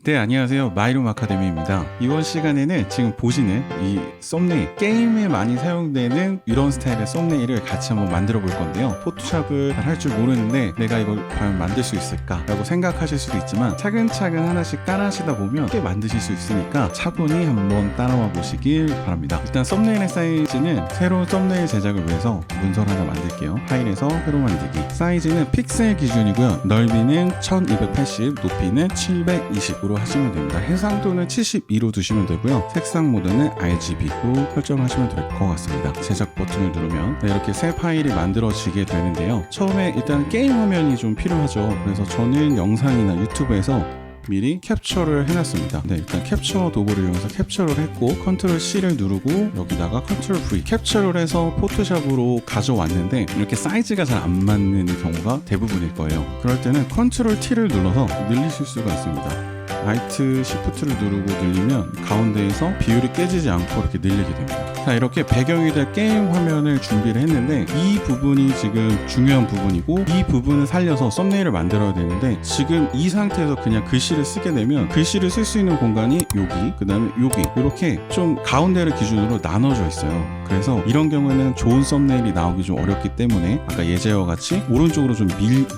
네, 안녕하세요. 마이룸 아카데미입니다. 이번 시간에는 지금 보시는 이 썸네일, 게임에 많이 사용되는 이런 스타일의 썸네일을 같이 한번 만들어 볼 건데요. 포토샵을 잘 할 줄 모르는데 내가 이걸 과연 만들 수 있을까? 라고 생각하실 수도 있지만 차근차근 하나씩 따라하시다 보면 꽤 만드실 수 있으니까 차분히 한번 따라와 보시길 바랍니다. 일단 썸네일의 사이즈는 새로운 썸네일 제작을 위해서 문서를 하나 만들게요. 파일에서 새로 만들기. 사이즈는 픽셀 기준이고요. 넓이는 1280, 높이는 720으로 하시면 됩니다. 해상도는 72로 두시면 되고요. 색상 모드는 RGB로 설정하시면 될 것 같습니다. 제작 버튼을 누르면 이렇게 새 파일이 만들어지게 되는데요. 처음에 일단 게임 화면이 좀 필요하죠. 그래서 저는 영상이나 유튜브에서 미리 캡처를 해놨습니다. 네, 일단 캡처 도구를 이용해서 캡처를 했고 컨트롤 C를 누르고 여기다가 컨트롤 V 캡처를 해서 포토샵으로 가져왔는데 이렇게 사이즈가 잘 안 맞는 경우가 대부분일 거예요. 그럴 때는 컨트롤 T를 눌러서 늘리실 수가 있습니다. Alt Shift를 누르고 늘리면 가운데에서 비율이 깨지지 않고 이렇게 늘리게 됩니다. 자, 이렇게 배경이 될 게임 화면을 준비를 했는데 이 부분이 지금 중요한 부분이고 이 부분을 살려서 썸네일을 만들어야 되는데 지금 이 상태에서 그냥 글씨를 쓰게 되면 글씨를 쓸 수 있는 공간이 여기, 그 다음에 여기 이렇게 좀 가운데를 기준으로 나눠져 있어요. 그래서 이런 경우에는 좋은 썸네일이 나오기 좀 어렵기 때문에 아까 예제와 같이 오른쪽으로 좀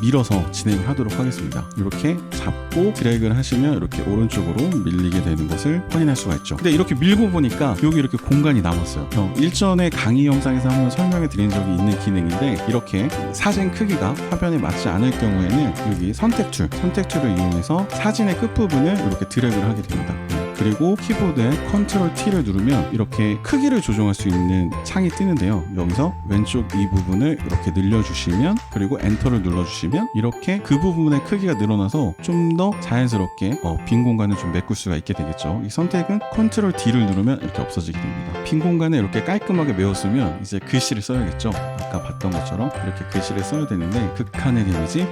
밀어서 진행을 하도록 하겠습니다. 이렇게 잡고 드래그를 하시면 이렇게 오른쪽으로 밀리게 되는 것을 확인할 수가 있죠. 근데 이렇게 밀고 보니까 여기 이렇게 공간이 남았어요. 일전에 강의 영상에서 한번 설명해 드린 적이 있는 기능인데 이렇게 사진 크기가 화면에 맞지 않을 경우에는 여기 선택툴을 이용해서 사진의 끝부분을 이렇게 드래그를 하게 됩니다. 그리고 키보드에 컨트롤 T를 누르면 이렇게 크기를 조정할 수 있는 창이 뜨는데요. 여기서 왼쪽 이 부분을 이렇게 늘려주시면 그리고 엔터를 눌러주시면 이렇게 그 부분의 크기가 늘어나서 좀 더 자연스럽게 빈 공간을 좀 메꿀 수가 있게 되겠죠. 이 선택은 컨트롤 D를 누르면 이렇게 없어지게 됩니다. 빈 공간을 이렇게 깔끔하게 메웠으면 이제 글씨를 써야겠죠. 아까 봤던 것처럼 이렇게 글씨를 써야 되는데 극한의 데미지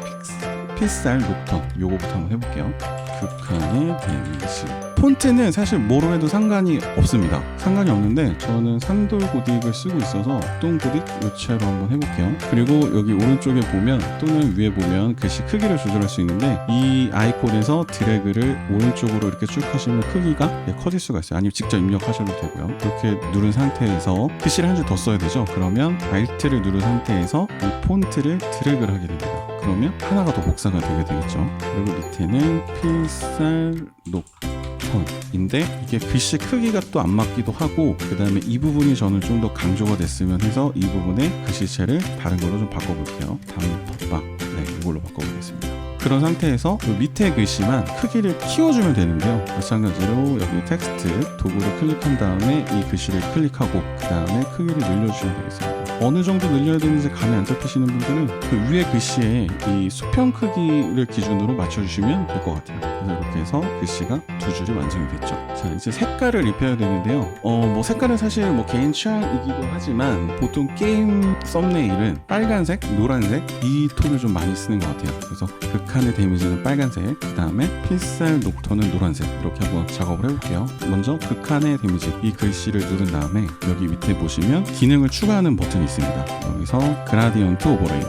필살 녹턴 요거부터 한번 해볼게요. 극한의 데미지 폰트는 사실 뭐로 해도 상관이 없습니다. 상관이 없는데 저는 산돌 고딕을 쓰고 있어서 똥 고딕 요체로 한번 해볼게요. 그리고 여기 오른쪽에 보면 또는 위에 보면 글씨 크기를 조절할 수 있는데 이 아이콘에서 드래그를 오른쪽으로 이렇게 쭉 하시면 크기가 커질 수가 있어요. 아니면 직접 입력하셔도 되고요. 이렇게 누른 상태에서 글씨를 한 줄 더 써야 되죠. 그러면 Alt를 누른 상태에서 이 폰트를 드래그를 하게 됩니다. 그러면 하나가 더 복사가 되게 되겠죠. 그리고 밑에는 필살 녹턴인데 이게 글씨 크기가 또 안 맞기도 하고 그 다음에 이 부분이 저는 좀 더 강조가 됐으면 해서 이 부분의 글씨체를 다른 걸로 좀 바꿔볼게요. 단톡방 이걸로 바꿔보겠습니다. 그런 상태에서 밑에 글씨만 크기를 키워주면 되는데요. 마찬가지로 여기 텍스트 도구를 클릭한 다음에 이 글씨를 클릭하고 그 다음에 크기를 늘려주시면 되겠습니다. 어느 정도 늘려야 되는지 감이 안 잡히시는 분들은 그 위에 글씨에 이 수평 크기를 기준으로 맞춰주시면 될 것 같아요. 그래서 이렇게 해서 글씨가 두 줄이 완성이 됐죠. 자, 이제 색깔을 입혀야 되는데요. 뭐 색깔은 사실 뭐 개인 취향이기도 하지만 보통 게임 썸네일은 빨간색, 노란색 이 톤을 좀 많이 쓰는 것 같아요. 그래서 극한의 데미지는 빨간색, 그 다음에 필살 녹턴은 노란색 이렇게 한번 작업을 해볼게요. 먼저 극한의 데미지 이 글씨를 누른 다음에 여기 밑에 보시면 기능을 추가하는 버튼이 있습니다. 여기서 그라디언트 오버레이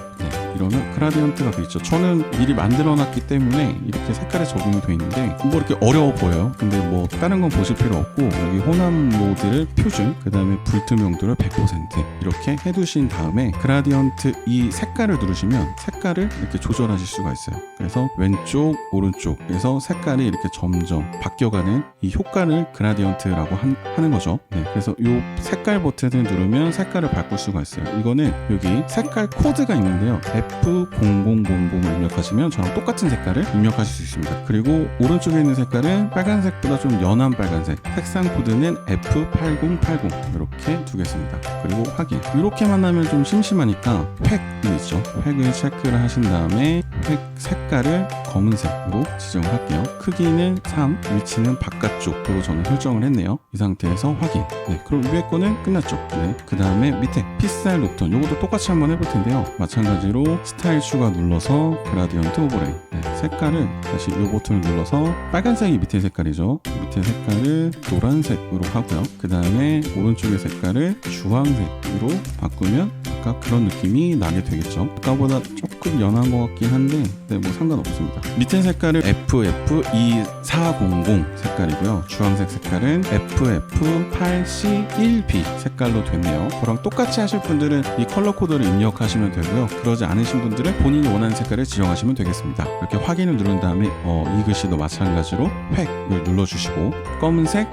이러면 그라디언트가 돼 있죠. 저는 미리 만들어 놨기 때문에 이렇게 색깔에 적용이 돼 있는데 뭐 이렇게 어려워 보여요. 근데 뭐 다른 건 보실 필요 없고 여기 혼합 모드를 표준, 그 다음에 불투명도를 100% 이렇게 해두신 다음에 그라디언트 이 색깔을 누르시면 색깔을 이렇게 조절하실 수가 있어요. 그래서 왼쪽 오른쪽에서 색깔이 이렇게 점점 바뀌어가는 이 효과를 그라디언트라고 하는 거죠. 그래서 이 색깔 버튼을 누르면 색깔을 바꿀 수가 있어요. 이거는 여기 색깔 코드가 있는데요. F0000을 입력하시면 저랑 똑같은 색깔을 입력하실 수 있습니다. 그리고 오른쪽에 있는 색깔은 빨간색보다 좀 연한 빨간색, 색상 코드는 F8080 이렇게 두겠습니다. 그리고 확인. 이렇게만 하면 좀 심심하니까 획이 있죠. 획을 체크를 하신 다음에 획 색깔을 검은색으로 지정을 할게요. 크기는 3, 위치는 바깥쪽으로 저는 설정을 했네요. 이 상태에서 확인. 그럼 위에 거는 끝났죠. 그 다음에 밑에 필살 녹턴 이것도 똑같이 한번 해볼 텐데요. 마찬가지로 스타일 추가 눌러서 그라디언트 오버레이 색깔을 다시 이 버튼을 눌러서 빨간색이 밑에 색깔이죠. 밑에 밑에 색깔을 노란색으로 하고요. 그 다음에 오른쪽의 색깔을 주황색으로 바꾸면 아까 그런 느낌이 나게 되겠죠. 아까보다 조금 연한 것 같긴 한데 네, 뭐 상관없습니다. 밑에 색깔은 FF2400 색깔이고요. 주황색 색깔은 FF8C1B 색깔로 됐네요. 그랑 똑같이 하실 분들은 이 컬러 코드를 입력하시면 되고요. 그러지 않으신 분들은 본인이 원하는 색깔을 지정하시면 되겠습니다. 이렇게 확인을 누른 다음에 이 글씨도 마찬가지로 획을 눌러주시고 검은색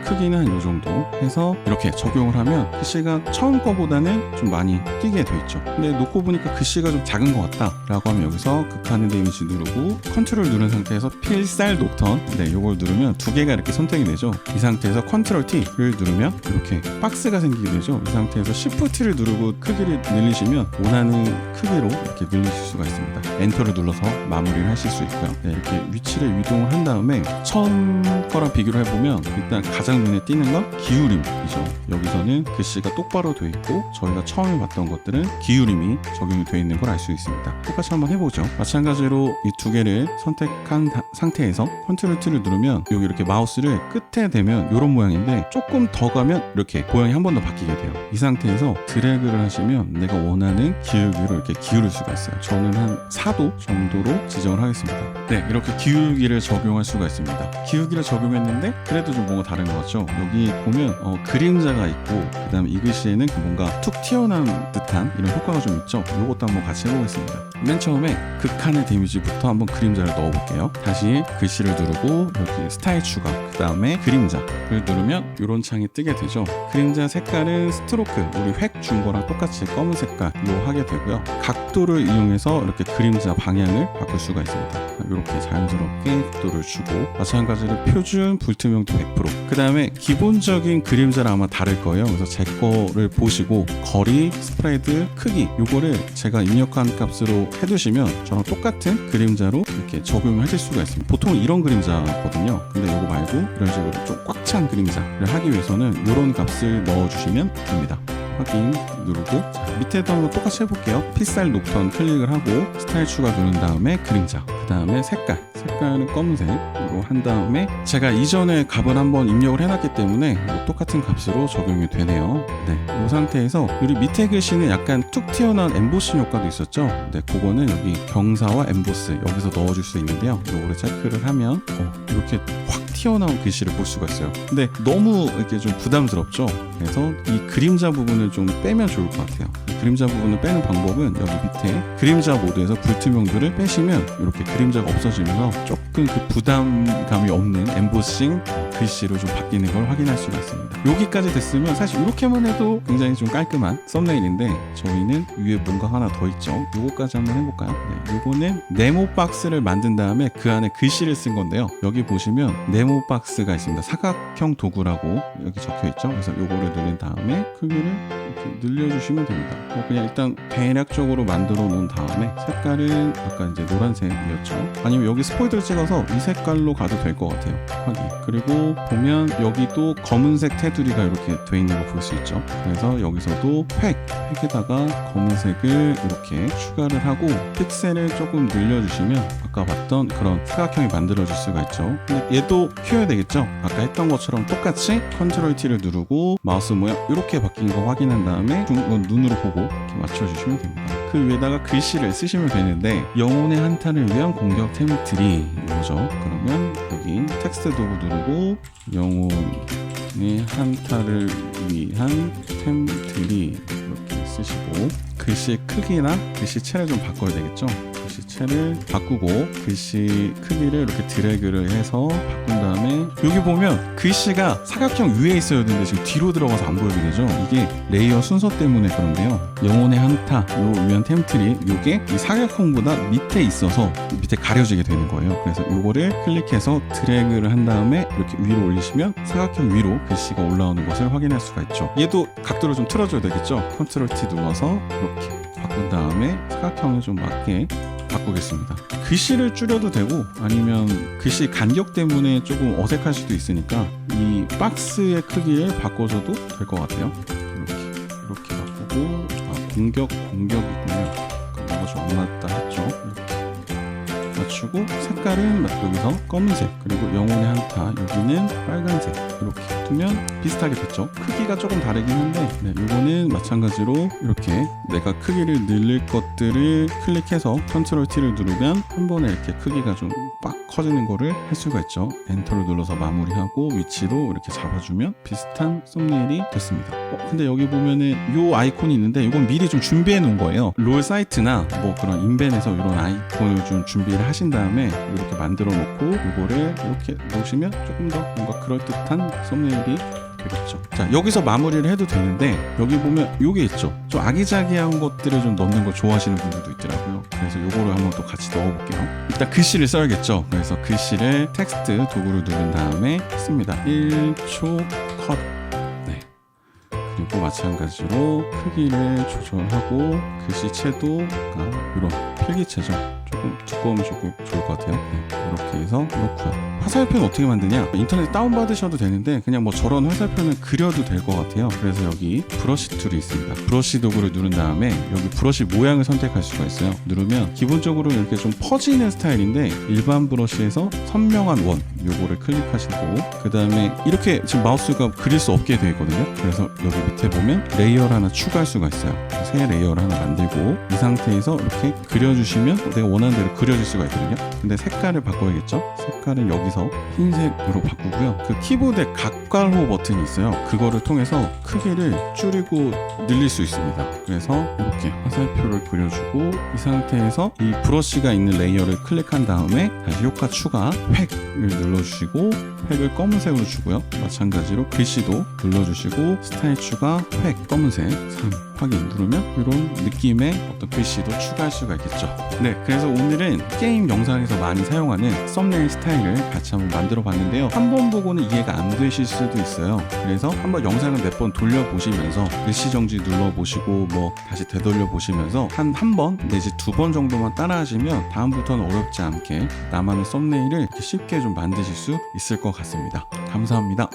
크기는 한 이 정도 해서 이렇게 적용을 하면 글씨가 처음 거보다는 좀 많이 띄게 돼 있죠. 근데 놓고 보니까 글씨가 좀 작은 것 같다 라고 하면 여기서 극한의 데미지 누르고 컨트롤 누른 상태에서 필살 녹턴 이걸 누르면 두 개가 이렇게 선택이 되죠. 이 상태에서 컨트롤 T를 누르면 이렇게 박스가 생기게 되죠. 이 상태에서 Shift를 누르고 크기를 늘리시면 원하는 크기로 이렇게 늘리실 수가 있습니다. 엔터를 눌러서 마무리를 하실 수 있고요. 이렇게 위치를 이동을 한 다음에 처음 거랑 비교를 해보면 일단 가장 눈에 띄는 건 기울임이죠. 여기서는 글씨가 똑바로 돼 있고 저희가 처음에 봤던 것들은 기울임이 적용이 되어 있는 걸 알 수 있습니다. 똑같이 한번 해보죠. 마찬가지로 이 두 개를 선택한 상태에서 컨트롤 T를 누르면 여기 이렇게 마우스를 끝에 대면 이런 모양인데 조금 더 가면 이렇게 모양이 한 번 더 바뀌게 돼요. 이 상태에서 드래그를 하시면 내가 원하는 기울기로 이렇게 기울일 수가 있어요. 저는 한 4도 정도로 지정을 하겠습니다. 이렇게 기울기를 적용할 수가 있습니다. 기울기를 적용했는데 그래도 좀 뭔가 다른 것 같죠? 여기 보면 그림자가 있고 그 다음에 이 글씨에는 뭔가 툭 튀어나온 듯한 이런 효과가 좀 있죠? 이것도 한번 같이 해보겠습니다. 맨 처음에 극한의 데미지부터 한번 그림자를 넣어볼게요. 다시 글씨를 누르고 여기 스타일 추가 그 다음에 그림자를 누르면 이런 창이 뜨게 되죠. 그림자 색깔은 스트로크 우리 획 준 거랑 똑같이 검은 색깔로 하게 되고요. 각도를 이용해서 이렇게 그림자 방향을 바꿀 수가 있습니다. 이렇게 자연스럽게 각도를 주고 마찬가지로 표준 불투명도 100% 그 다음에 기본적인 그림자는 아마 다를 거예요. 그래서 제 거를 보시고 거리, 스프레드, 크기 요거를 제가 입력한 값으로 해두시면 저랑 똑같은 그림자로 이렇게 적용을 하실 수가 있습니다. 보통 이런 그림자거든요. 근데 요거 말고 이런 식으로 좀 꽉 찬 그림자를 하기 위해서는 이런 값을 넣어주시면 됩니다. 확인 누르고 밑에도 한번 똑같이 해볼게요. 필살 녹턴 클릭을 하고 스타일 추가 누른 다음에 그림자 그 다음에 색깔은 검은색으로 한 다음에 제가 이전에 값을 한번 입력을 해놨기 때문에 똑같은 값으로 적용이 되네요. 이 상태에서 우리 밑에 글씨는 약간 툭 튀어나온 엠보싱 효과도 있었죠. 그거는 여기 경사와 엠보스 여기서 넣어줄 수 있는데요. 요거를 체크를 하면 이렇게 확 튀어나온 글씨를 볼 수가 있어요. 근데 너무 이렇게 좀 부담스럽죠. 그래서 이 그림자 부분을 좀 빼면 좋을 것 같아요. 그림자 부분을 빼는 방법은 여기 밑에 그림자 모드에서 불투명도를 빼시면 이렇게 그림자가 없어지면서 조금 그 부담감이 없는 엠보싱 글씨로 좀 바뀌는 걸 확인할 수가 있습니다. 여기까지 됐으면 사실 이렇게만 해도 굉장히 좀 깔끔한 썸네일인데 저희는 위에 뭔가 하나 더 있죠. 요거까지 한번 해볼까요? 요거는 네모 박스를 만든 다음에 그 안에 글씨를 쓴 건데요. 여기 보시면 네모 박스가 있습니다. 사각형 도구라고 여기 적혀 있죠. 그래서 요거를 누른 다음에 크기를 이렇게 늘려주시면 됩니다. 그냥 일단 대략적으로 만들어 놓은 다음에 색깔은 아까 이제 노란색이었죠. 아니면 여기 스포이드를 찍어서 이 색깔로 가도 될 것 같아요. 확인. 그리고 보면 여기도 검은색 테두리가 이렇게 돼 있는 거 볼 수 있죠. 그래서 여기서도 획에다가 검은색을 이렇게 추가를 하고 픽셀을 조금 늘려주시면 아까 봤던 그런 사각형이 만들어질 수가 있죠. 근데 얘도 키워야 되겠죠. 아까 했던 것처럼 똑같이 컨트롤 T를 누르고 마우스 모양 이렇게 바뀐 거 확인한 다음에 눈으로 보고 이렇게 맞춰주시면 됩니다. 그 위에다가 글씨를 쓰시면 되는데 영혼의 한타를 위한 공격 템트리 이거죠. 그러면 여기 텍스트 도구 누르고 영혼의 한타를 위한 템트리 이렇게 쓰시고 글씨 크기나 글씨체를 좀 바꿔야 되겠죠. 글씨체를 바꾸고 글씨 크기를 이렇게 드래그를 해서 바꾼 다음에 여기 보면 글씨가 사각형 위에 있어야 되는데 지금 뒤로 들어가서 안 보이게 되죠. 이게 레이어 순서 때문에 그런데요. 영혼의 한타 요 위한 템트리 요게 이 사각형보다 밑에 있어서 밑에 가려지게 되는 거예요. 그래서 요거를 클릭해서 드래그를 한 다음에 이렇게 위로 올리시면 사각형 위로 글씨가 올라오는 것을 확인할 수가 있죠. 얘도 각도를 좀 틀어줘야 되겠죠. 컨트롤 T 눌러서 이렇게 바꾼 다음에 사각형에 좀 맞게 바꾸겠습니다. 글씨를 줄여도 되고 아니면 글씨 간격 때문에 조금 어색할 수도 있으니까 이 박스의 크기를 바꿔줘도 될 것 같아요. 이렇게 바꾸고 공격이군요. 이거 좀 안 맞다 했죠. 맞추고 색깔은 여기서 검은색, 그리고 영혼의 한타 여기는 빨간색 이렇게 두면 비슷하게 됐죠. 크기가 조금 다르긴 한데 네, 이거는 마찬가지로 이렇게 내가 크기를 늘릴 것들을 클릭해서 컨트롤 T를 누르면 한 번에 이렇게 크기가 좀 빡 커지는 거를 할 수가 있죠. 엔터를 눌러서 마무리하고 위치도 이렇게 잡아주면 비슷한 썸네일이 됐습니다. 근데 여기 보면은 요 아이콘이 있는데 이건 미리 좀 준비해 놓은 거예요. 롤 사이트나 뭐 그런 인벤에서 이런 아이콘을 좀 준비를 하신 다음에 이렇게 만들어 놓고 이거를 이렇게 놓으시면 조금 더 뭔가 그럴듯한 썸네일이 되겠죠. 자, 여기서 마무리를 해도 되는데 여기 보면 요게 있죠. 좀 아기자기한 것들을 좀 넣는 거 좋아하시는 분들도 있더라고요. 그래서 요거를 한번 또 같이 넣어볼게요. 일단 글씨를 써야겠죠. 그래서 글씨를 텍스트 도구를 누른 다음에 씁니다. 1초 컷. 네. 그리고 마찬가지로 크기를 조절하고 글씨체도가 이런 필기체죠. 조금 두꺼우면 조금 좋을 것 같아요. 네, 이렇게 해서 놓고요. 화살표는 어떻게 만드냐? 인터넷 다운받으셔도 되는데 그냥 뭐 저런 화살표는 그려도 될 것 같아요. 그래서 여기 브러쉬 툴이 있습니다. 브러쉬 도구를 누른 다음에 여기 브러쉬 모양을 선택할 수가 있어요. 누르면 기본적으로 이렇게 좀 퍼지는 스타일인데 일반 브러쉬에서 선명한 원 요거를 클릭하시고 그 다음에 이렇게 지금 마우스가 그릴 수 없게 되어 있거든요. 그래서 여기 밑에 보면 레이어를 하나 추가할 수가 있어요. 새 레이어를 하나 만들고 이 상태에서 이렇게 그려주시면 내가 원하는 대로 그려질 수가 있거든요. 근데 색깔을 바꿔야겠죠. 색깔을 여기서 흰색으로 바꾸고요. 그 키보드에 각괄호 버튼이 있어요. 그거를 통해서 크기를 줄이고 늘릴 수 있습니다. 그래서 이렇게 화살표를 그려주고 이 상태에서 이 브러쉬가 있는 레이어를 클릭한 다음에 다시 효과 추가 획을 눌러주시고 획을 검은색으로 주고요. 마찬가지로 글씨도 눌러주시고 스타일 추가 획 검은색 3 확인 누르면 이런 느낌의 어떤 글씨도 추가할 수가 있겠죠. 네, 그래서 오늘은 게임 영상에서 많이 사용하는 썸네일 스타일을 같이 한번 만들어 봤는데요. 한 번 보고는 이해가 안 되실 수도 있어요. 그래서 한번 영상을 몇 번 돌려보시면서 글씨 정지 눌러보시고 뭐 다시 되돌려 보시면서 한 번 내지 2번 정도만 따라하시면 다음부터는 어렵지 않게 나만의 썸네일을 쉽게 좀 만드실 수 있을 것 같습니다. 감사합니다.